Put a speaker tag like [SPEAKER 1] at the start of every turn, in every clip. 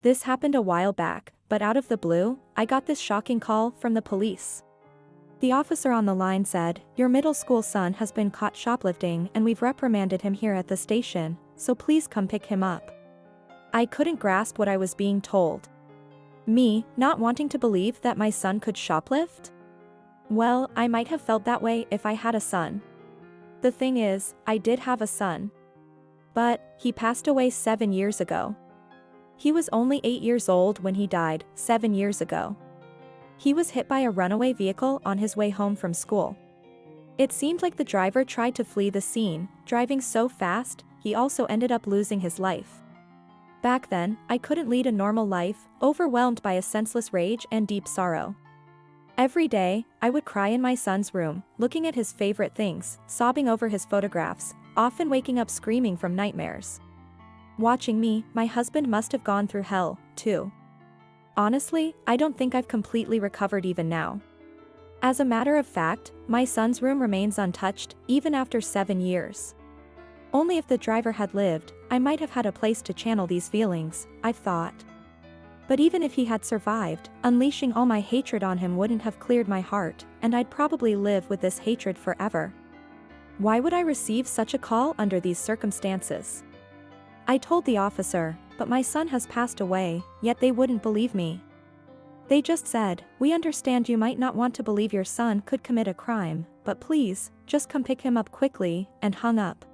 [SPEAKER 1] This happened a while back, but out of the blue, I got this shocking call from the police. The officer on the line said, "Your middle school son has been caught shoplifting and we've reprimanded him here at the station, so please come pick him up." I couldn't grasp what I was being told. Me, not wanting to believe that my son could shoplift? Well, I might have felt that way if I had a son. The thing is, I did have a son. But, he passed away 7 years ago. He was only 8 years old when he died, 7 years ago. He was hit by a runaway vehicle on his way home from school. It seemed like the driver tried to flee the scene, driving so fast, he also ended up losing his life. Back then, I couldn't lead a normal life, overwhelmed by a senseless rage and deep sorrow. Every day, I would cry in my son's room, looking at his favorite things, sobbing over his photographs, often waking up screaming from nightmares. Watching me, my husband must have gone through hell, too. Honestly, I don't think I've completely recovered even now. As a matter of fact, my son's room remains untouched, even after 7 years. Only if the driver had lived, I might have had a place to channel these feelings, I've thought. But even if he had survived, unleashing all my hatred on him wouldn't have cleared my heart, and I'd probably live with this hatred forever. Why would I receive such a call under these circumstances? I told the officer, but my son has passed away, yet they wouldn't believe me. They just said, "We understand you might not want to believe your son could commit a crime, but please, just come pick him up quickly," and hung up.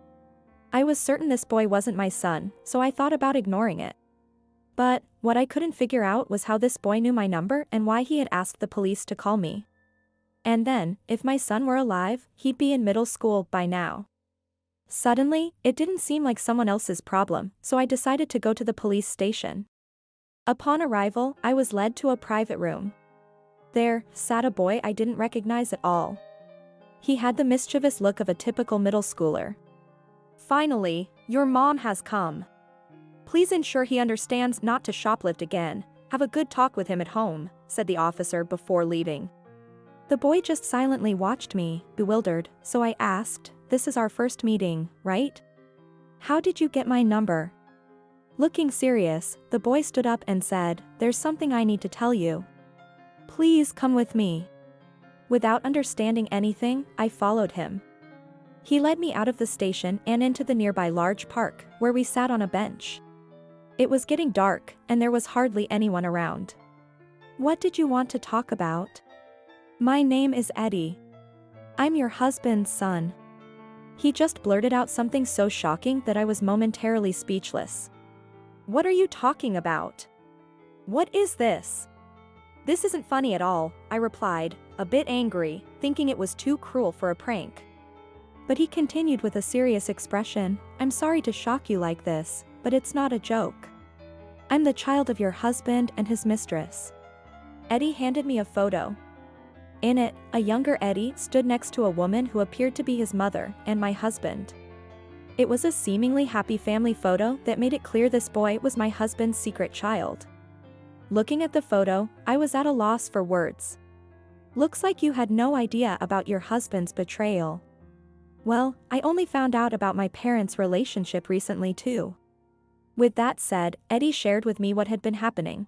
[SPEAKER 1] I was certain this boy wasn't my son, so I thought about ignoring it. But, what I couldn't figure out was how this boy knew my number and why he had asked the police to call me. And then, if my son were alive, he'd be in middle school by now. Suddenly, it didn't seem like someone else's problem, so I decided to go to the police station. Upon arrival, I was led to a private room. There, sat a boy I didn't recognize at all. He had the mischievous look of a typical middle schooler. "Finally, your mom has come. Please ensure he understands not to shoplift again. Have a good talk with him at home," said the officer before leaving. The boy just silently watched me, bewildered, so I asked, "This is our first meeting, right? How did you get my number?" Looking serious, the boy stood up and said, "There's something I need to tell you. Please come with me." Without understanding anything, I followed him. He led me out of the station and into the nearby large park, where we sat on a bench. It was getting dark, and there was hardly anyone around. "What did you want to talk about?" "My name is Eddie. I'm your husband's son." He just blurted out something so shocking that I was momentarily speechless. "What are you talking about? What is this?" "This isn't funny at all," I replied, a bit angry, thinking it was too cruel for a prank. But he continued with a serious expression, "I'm sorry to shock you like this, but it's not a joke. I'm the child of your husband and his mistress." Eddie handed me a photo. In it, a younger Eddie stood next to a woman who appeared to be his mother and my husband. It was a seemingly happy family photo that made it clear this boy was my husband's secret child. Looking at the photo, I was at a loss for words. "Looks like you had no idea about your husband's betrayal." "Well, I only found out about my parents' relationship recently too." With that said, Eddie shared with me what had been happening.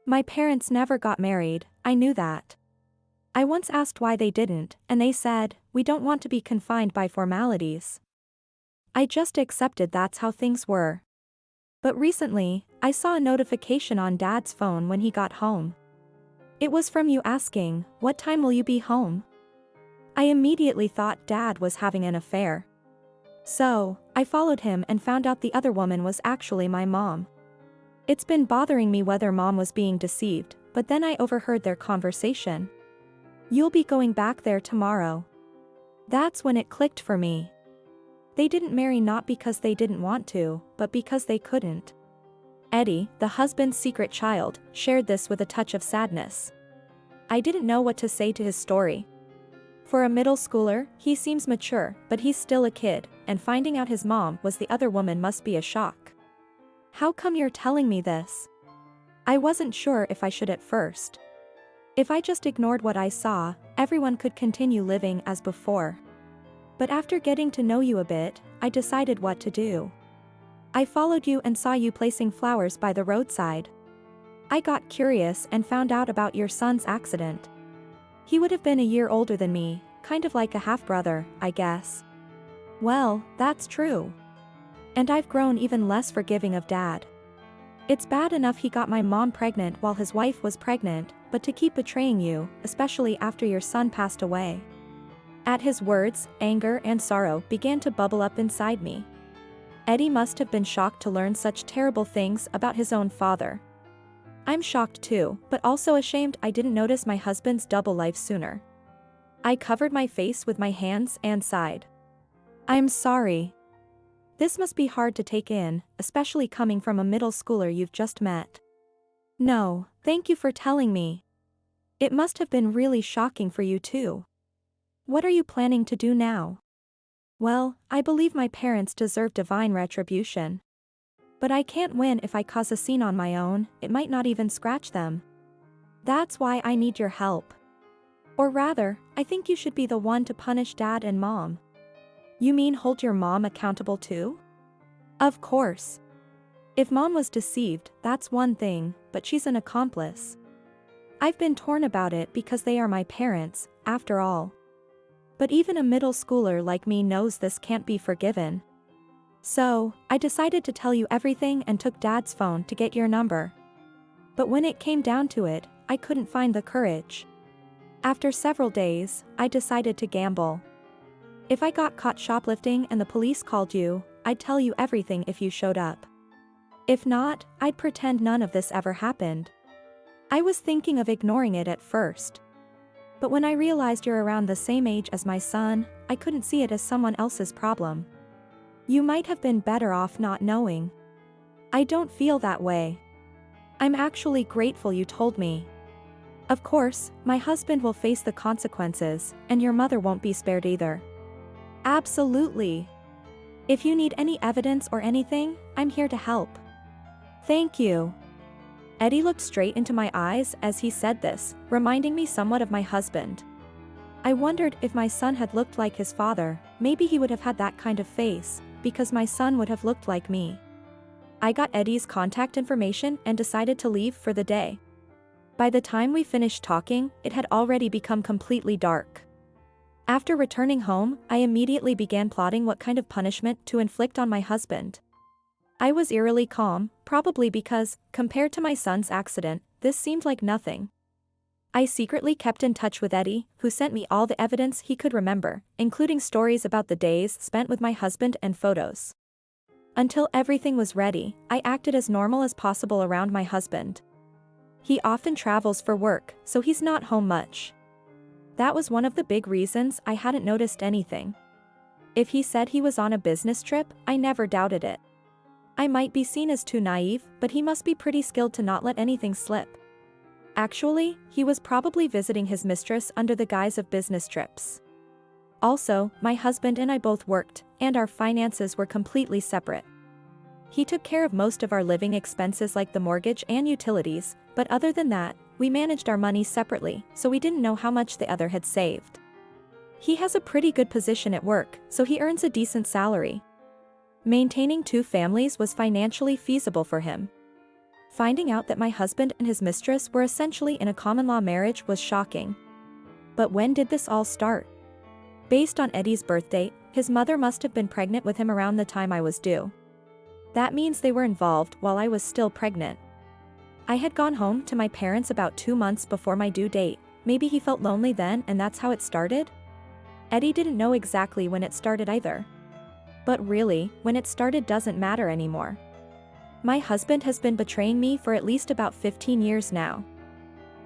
[SPEAKER 1] "My parents never got married, I knew that. I once asked why they didn't, and they said, 'We don't want to be confined by formalities.' I just accepted that's how things were. But recently, I saw a notification on Dad's phone when he got home. It was from you asking, 'What time will you be home?' I immediately thought Dad was having an affair. So, I followed him and found out the other woman was actually my mom. It's been bothering me whether Mom was being deceived, but then I overheard their conversation. 'You'll be going back there tomorrow.' That's when it clicked for me. They didn't marry not because they didn't want to, but because they couldn't." Eddie, the husband's secret child, shared this with a touch of sadness. I didn't know what to say to his story. For a middle schooler, he seems mature, but he's still a kid, and finding out his mom was the other woman must be a shock. "How come you're telling me this?" I wasn't sure if I should at first. If I just ignored what I saw, everyone could continue living as before. But after getting to know you a bit, I decided what to do. "I followed you and saw you placing flowers by the roadside. I got curious and found out about your son's accident. He would have been a year older than me, kind of like a half-brother, I guess. Well, that's true. And I've grown even less forgiving of Dad. It's bad enough he got my mom pregnant while his wife was pregnant, but to keep betraying you, especially after your son passed away. At his words, anger and sorrow began to bubble up inside me. Eddie must have been shocked to learn such terrible things about his own father. I'm shocked too, but also ashamed I didn't notice my husband's double life sooner. I covered my face with my hands and sighed. I'm sorry. This must be hard to take in, especially coming from a middle schooler you've just met. No, thank you for telling me. It must have been really shocking for you too. What are you planning to do now? Well, I believe my parents deserve divine retribution. But I can't win if I cause a scene on my own, it might not even scratch them. That's why I need your help. Or rather, I think you should be the one to punish Dad and Mom. You mean hold your mom accountable too? Of course. If Mom was deceived, that's one thing, but she's an accomplice. I've been torn about it because they are my parents, after all. But even a middle schooler like me knows this can't be forgiven. So, I decided to tell you everything and took Dad's phone to get your number. But when it came down to it, I couldn't find the courage. After several days, I decided to gamble. If I got caught shoplifting and the police called you, I'd tell you everything if you showed up. If not, I'd pretend none of this ever happened. I was thinking of ignoring it at first. But when I realized you're around the same age as my son, I couldn't see it as someone else's problem. You might have been better off not knowing. I don't feel that way. I'm actually grateful you told me. Of course, my husband will face the consequences, and your mother won't be spared either. Absolutely. If you need any evidence or anything, I'm here to help. Thank you. Eddie looked straight into my eyes as he said this, reminding me somewhat of my husband. I wondered if my son had looked like his father, maybe he would have had that kind of face, because my son would have looked like me. I got Eddie's contact information and decided to leave for the day. By the time we finished talking, it had already become completely dark. After returning home, I immediately began plotting what kind of punishment to inflict on my husband. I was eerily calm, probably because, compared to my son's accident, this seemed like nothing. I secretly kept in touch with Eddie, who sent me all the evidence he could remember, including stories about the days spent with my husband and photos. Until everything was ready, I acted as normal as possible around my husband. He often travels for work, so he's not home much. That was one of the big reasons I hadn't noticed anything. If he said he was on a business trip, I never doubted it. I might be seen as too naive, but he must be pretty skilled to not let anything slip. Actually, he was probably visiting his mistress under the guise of business trips. Also, my husband and I both worked, and our finances were completely separate. He took care of most of our living expenses like the mortgage and utilities, but other than that, we managed our money separately, so we didn't know how much the other had saved. He has a pretty good position at work, so he earns a decent salary. Maintaining two families was financially feasible for him. Finding out that my husband and his mistress were essentially in a common-law marriage was shocking. But when did this all start? Based on Eddie's birth date, his mother must have been pregnant with him around the time I was due. That means they were involved while I was still pregnant. I had gone home to my parents about 2 months before my due date. Maybe he felt lonely then and that's how it started? Eddie didn't know exactly when it started either. But really, when it started doesn't matter anymore. My husband has been betraying me for at least about 15 years now.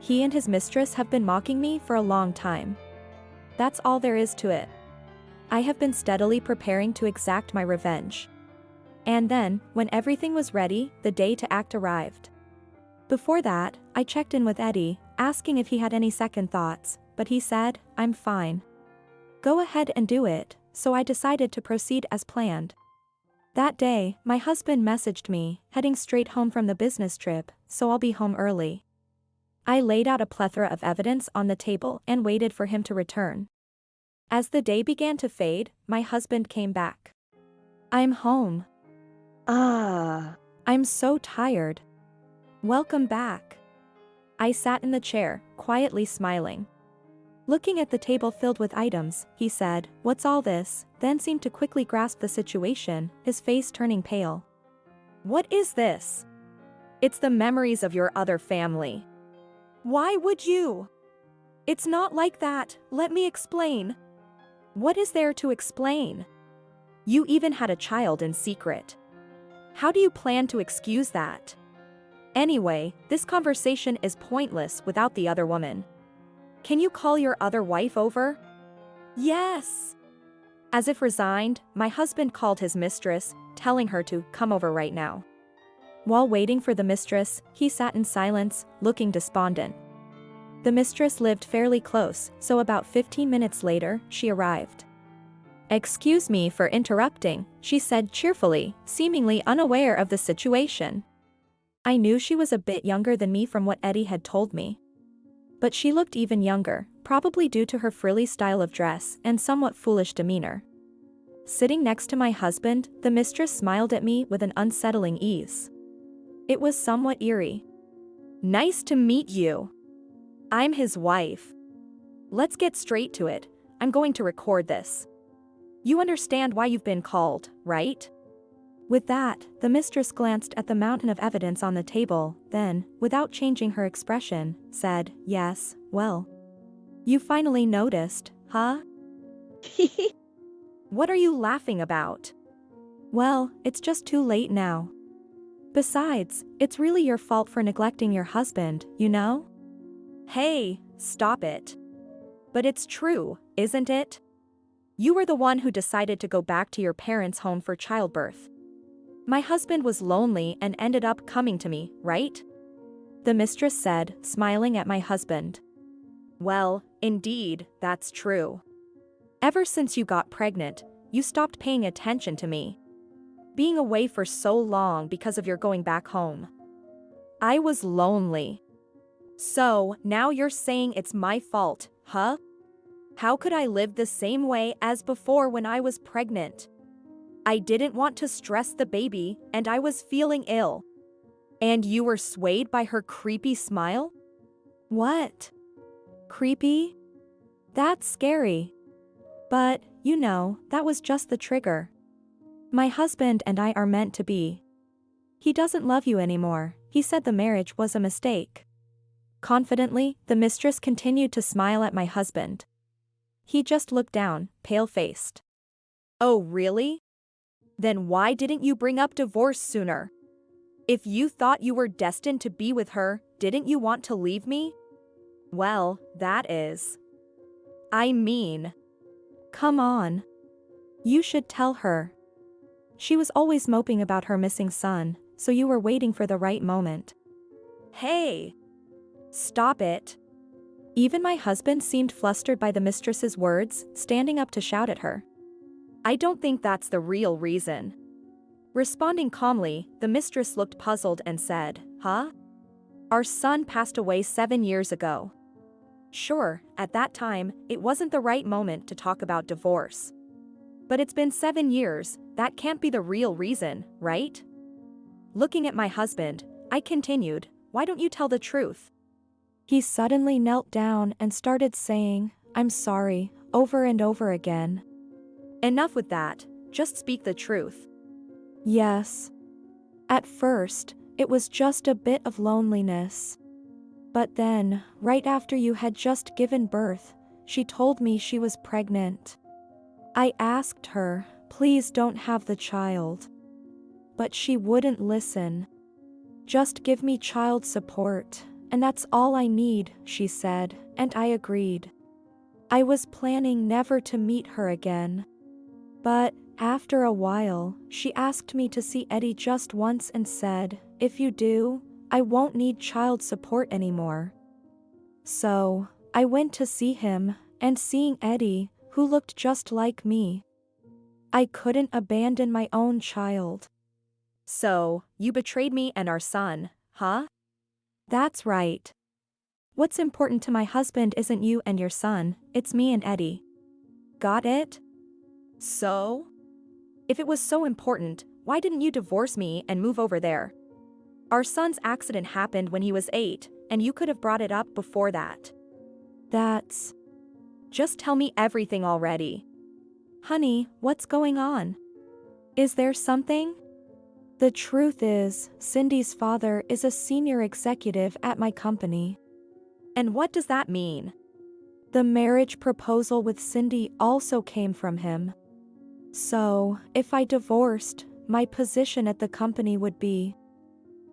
[SPEAKER 1] He and his mistress have been mocking me for a long time. That's all there is to it. I have been steadily preparing to exact my revenge. And then, when everything was ready, the day to act arrived. Before that, I checked in with Eddie, asking if he had any second thoughts, but he said, "I'm fine. Go ahead and do it," so I decided to proceed as planned. That day, my husband messaged me, heading straight home from the business trip, so I'll be home early. I laid out a plethora of evidence on the table and waited for him to return. As the day began to fade, my husband came back. "I'm home." I'm so tired. Welcome back. I sat in the chair, quietly smiling. Looking at the table filled with items, he said, "What's all this?" then seemed to quickly grasp the situation, his face turning pale. "What is this?" "It's the memories of your other family." "Why would you?" "It's not like that, let me explain." "What is there to explain? You even had a child in secret. How do you plan to excuse that? Anyway, this conversation is pointless without the other woman. Can you call your other wife over?" "Yes." As if resigned, my husband called his mistress, telling her to come over right now. While waiting for the mistress, he sat in silence, looking despondent. The mistress lived fairly close, so about 15 minutes later, she arrived. "Excuse me for interrupting," she said cheerfully, seemingly unaware of the situation. I knew she was a bit younger than me from what Eddie had told me. But she looked even younger, probably due to her frilly style of dress and somewhat foolish demeanor. Sitting next to my husband, the mistress smiled at me with an unsettling ease. It was somewhat eerie. "Nice to meet you. I'm his wife. Let's get straight to it, I'm going to record this. You understand why you've been called, right?" With that, the mistress glanced at the mountain of evidence on the table, then, without changing her expression, said, "Yes, well. You finally noticed, huh?" "What are you laughing about?" "Well, it's just too late now. Besides, it's really your fault for neglecting your husband, you know?" "Hey, stop it. But it's true, isn't it? You were the one who decided to go back to your parents' home for childbirth. My husband was lonely and ended up coming to me, right?" the mistress said, smiling at my husband. "Well, indeed, that's true. Ever since you got pregnant, you stopped paying attention to me. Being away for so long because of your going back home. I was lonely. So, now you're saying it's my fault, huh? How could I live the same way as before when I was pregnant? I didn't want to stress the baby, and I was feeling ill. And you were swayed by her creepy smile?" "What? Creepy? That's scary. But, you know, that was just the trigger. My husband and I are meant to be. He doesn't love you anymore, he said the marriage was a mistake." Confidently, the mistress continued to smile at my husband. He just looked down, pale-faced. "Oh really? Then why didn't you bring up divorce sooner? If you thought you were destined to be with her, didn't you want to leave me? Well, that is. I mean. Come on. You should tell her. She was always moping about her missing son, so you were waiting for the right moment." "Hey! Stop it." Even my husband seemed flustered by the mistress's words, standing up to shout at her. "I don't think that's the real reason." Responding calmly, the mistress looked puzzled and said, "Huh? Our son passed away 7 years ago. Sure, at that time, it wasn't the right moment to talk about divorce. But it's been 7 years, that can't be the real reason, right?" Looking at my husband, I continued, "Why don't you tell the truth?" He suddenly knelt down and started saying, "I'm sorry," over and over again. "Enough with that, just speak the truth." "Yes. At first, it was just a bit of loneliness. But then, right after you had just given birth, she told me she was pregnant. I asked her, please don't have the child. But she wouldn't listen. Just give me child support, and that's all I need, she said, and I agreed. I was planning never to meet her again. But, after a while, she asked me to see Eddie just once and said, if you do, I won't need child support anymore. So, I went to see him, and seeing Eddie, who looked just like me. I couldn't abandon my own child." "So, you betrayed me and our son, huh?" "That's right. What's important to my husband isn't you and your son, it's me and Eddie. Got it?" "So? If it was so important, why didn't you divorce me and move over there?" Our son's accident happened when he was 8, and you could have brought it up before that. That's... Just tell me everything already. Honey, what's going on? Is there something? The truth is, Cindy's father is a senior executive at my company. And what does that mean? The marriage proposal with Cindy also came from him. So, if I divorced, my position at the company would be...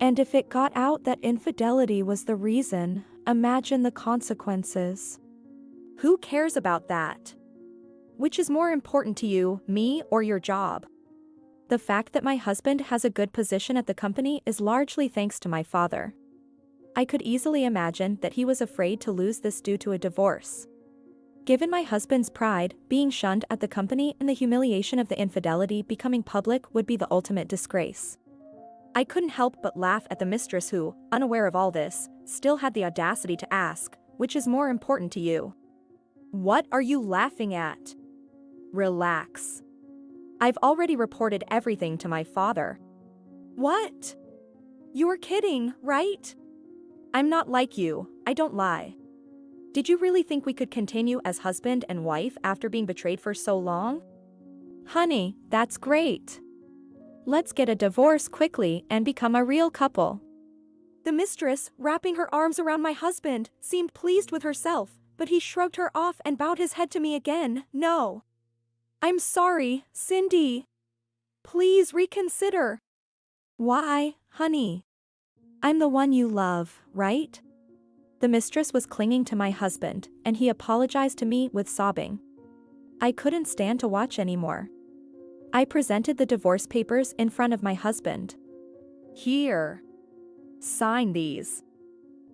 [SPEAKER 1] And if it got out that infidelity was the reason, imagine the consequences. Who cares about that? Which is more important to you, me or your job? The fact that my husband has a good position at the company is largely thanks to my father. I could easily imagine that he was afraid to lose this due to a divorce. Given my husband's pride, being shunned at the company and the humiliation of the infidelity becoming public would be the ultimate disgrace. I couldn't help but laugh at the mistress who, unaware of all this, still had the audacity to ask, which is more important to you? What are you laughing at? Relax. I've already reported everything to my father. What? You're kidding, right? I'm not like you, I don't lie. Did you really think we could continue as husband and wife after being betrayed for so long? Honey, that's great. Let's get a divorce quickly and become a real couple. The mistress, wrapping her arms around my husband, seemed pleased with herself, but he shrugged her off and bowed his head to me again. No. I'm sorry, Cindy. Please reconsider. Why, honey? I'm the one you love, right? The mistress was clinging to my husband, and he apologized to me with sobbing. I couldn't stand to watch anymore. I presented the divorce papers in front of my husband. Here. Sign these.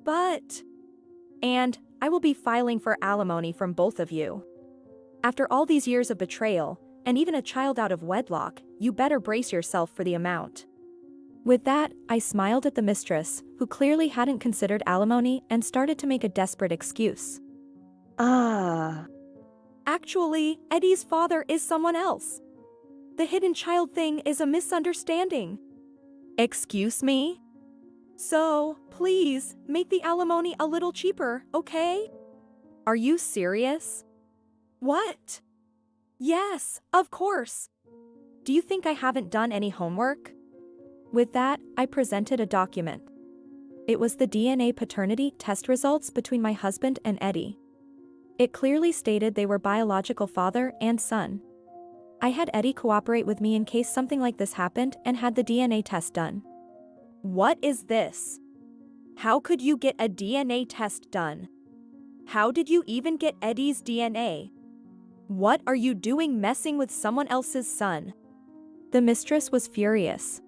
[SPEAKER 1] But... And I will be filing for alimony from both of you. After all these years of betrayal, and even a child out of wedlock, you better brace yourself for the amount. With that, I smiled at the mistress, who clearly hadn't considered alimony and started to make a desperate excuse. Actually, Eddie's father is someone else. The hidden child thing is a misunderstanding. Excuse me? So, please, make the alimony a little cheaper, okay? Are you serious? What? Yes, of course. Do you think I haven't done any homework? With that, I presented a document. It was the DNA paternity test results between my husband and Eddie. It clearly stated they were biological father and son. I had Eddie cooperate with me in case something like this happened and had the DNA test done. What is this? How could you get a DNA test done? How did you even get Eddie's DNA? What are you doing messing with someone else's son? The mistress was furious.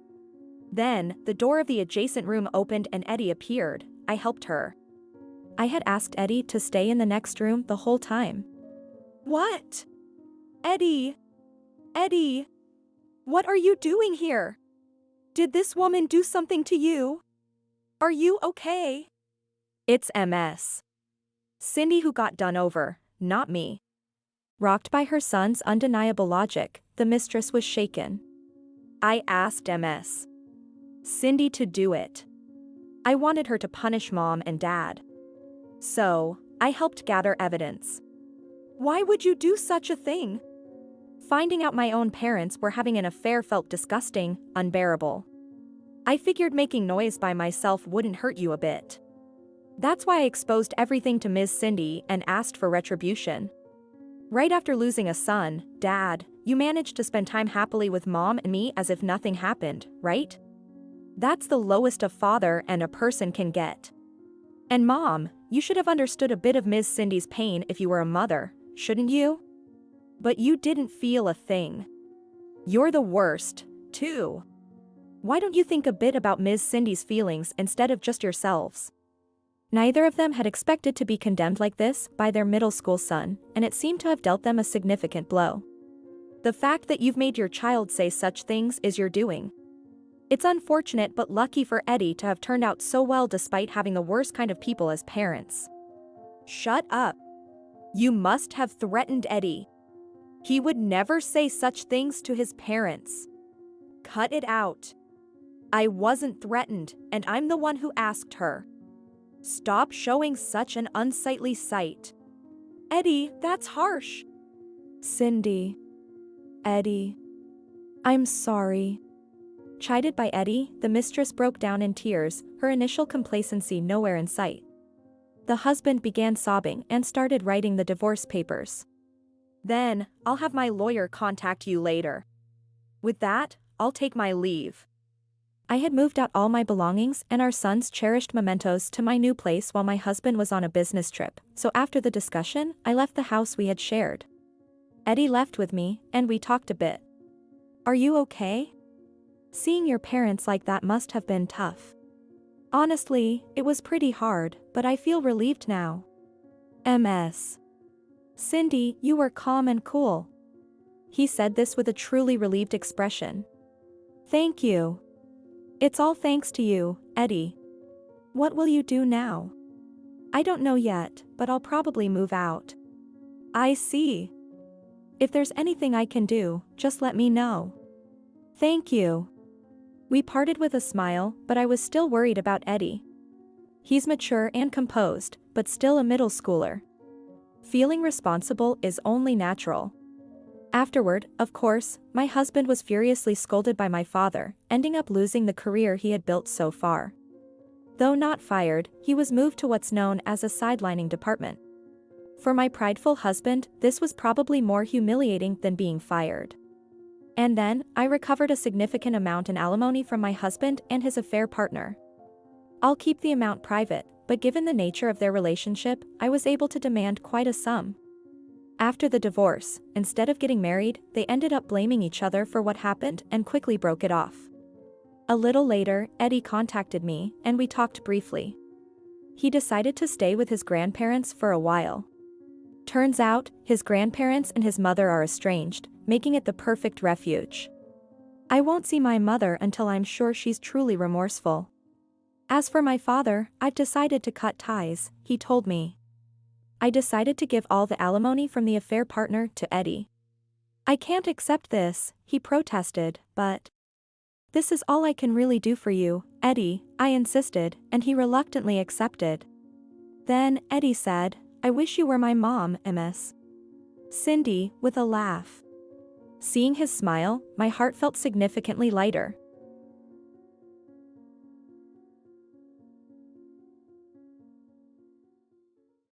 [SPEAKER 1] Then, the door of the adjacent room opened and Eddie appeared. I helped her. I had asked Eddie to stay in the next room the whole time. What? Eddie? Eddie? What are you doing here? Did this woman do something to you? Are you okay? It's MS. Cindy who got done over, not me. Rocked by her son's undeniable logic, the mistress was shaken. I asked MS. Cindy to do it. I wanted her to punish mom and dad. So, I helped gather evidence. Why would you do such a thing? Finding out my own parents were having an affair felt disgusting, unbearable. I figured making noise by myself wouldn't hurt you a bit. That's why I exposed everything to Ms. Cindy and asked for retribution. Right after losing a son, Dad, you managed to spend time happily with Mom and me as if nothing happened, right? That's the lowest a father and a person can get. And Mom, you should have understood a bit of Ms. Cindy's pain if you were a mother, shouldn't you? But you didn't feel a thing. You're the worst, too. Why don't you think a bit about Ms. Cindy's feelings instead of just yourselves? Neither of them had expected to be condemned like this by their middle school son, and it seemed to have dealt them a significant blow. The fact that you've made your child say such things is your doing. It's unfortunate but lucky for Eddie to have turned out so well despite having the worst kind of people as parents. Shut up. You must have threatened Eddie. He would never say such things to his parents. Cut it out. I wasn't threatened, and I'm the one who asked her. Stop showing such an unsightly sight. Eddie, that's harsh. Cindy. Eddie. I'm sorry. Chided by Eddie, the mistress broke down in tears, her initial complacency nowhere in sight. The husband began sobbing and started writing the divorce papers. Then, I'll have my lawyer contact you later. With that, I'll take my leave. I had moved out all my belongings and our son's cherished mementos to my new place while my husband was on a business trip, so after the discussion, I left the house we had shared. Eddie left with me, and we talked a bit. Are you okay? Seeing your parents like that must have been tough. Honestly, it was pretty hard, but I feel relieved now. MS. Cindy, you were calm and cool. He said this with a truly relieved expression. Thank you. It's all thanks to you, Eddie. What will you do now? I don't know yet, but I'll probably move out. I see. If there's anything I can do, just let me know. Thank you. We parted with a smile, but I was still worried about Eddie. He's mature and composed, but still a middle schooler. Feeling responsible is only natural. Afterward, of course, my husband was furiously scolded by my father, ending up losing the career he had built so far. Though not fired, he was moved to what's known as a sidelining department. For my prideful husband, this was probably more humiliating than being fired. And then, I recovered a significant amount in alimony from my husband and his affair partner. I'll keep the amount private, but given the nature of their relationship, I was able to demand quite a sum. After the divorce, instead of getting married, they ended up blaming each other for what happened and quickly broke it off. A little later, Eddie contacted me, and we talked briefly. He decided to stay with his grandparents for a while. Turns out, his grandparents and his mother are estranged, making it the perfect refuge. I won't see my mother until I'm sure she's truly remorseful. As for my father, I've decided to cut ties, he told me. I decided to give all the alimony from the affair partner to Eddie. I can't accept this, he protested, but... This is all I can really do for you, Eddie, I insisted, and he reluctantly accepted. Then, Eddie said, I wish you were my mom, Ms. Cindy, with a laugh. Seeing his smile, my heart felt significantly lighter.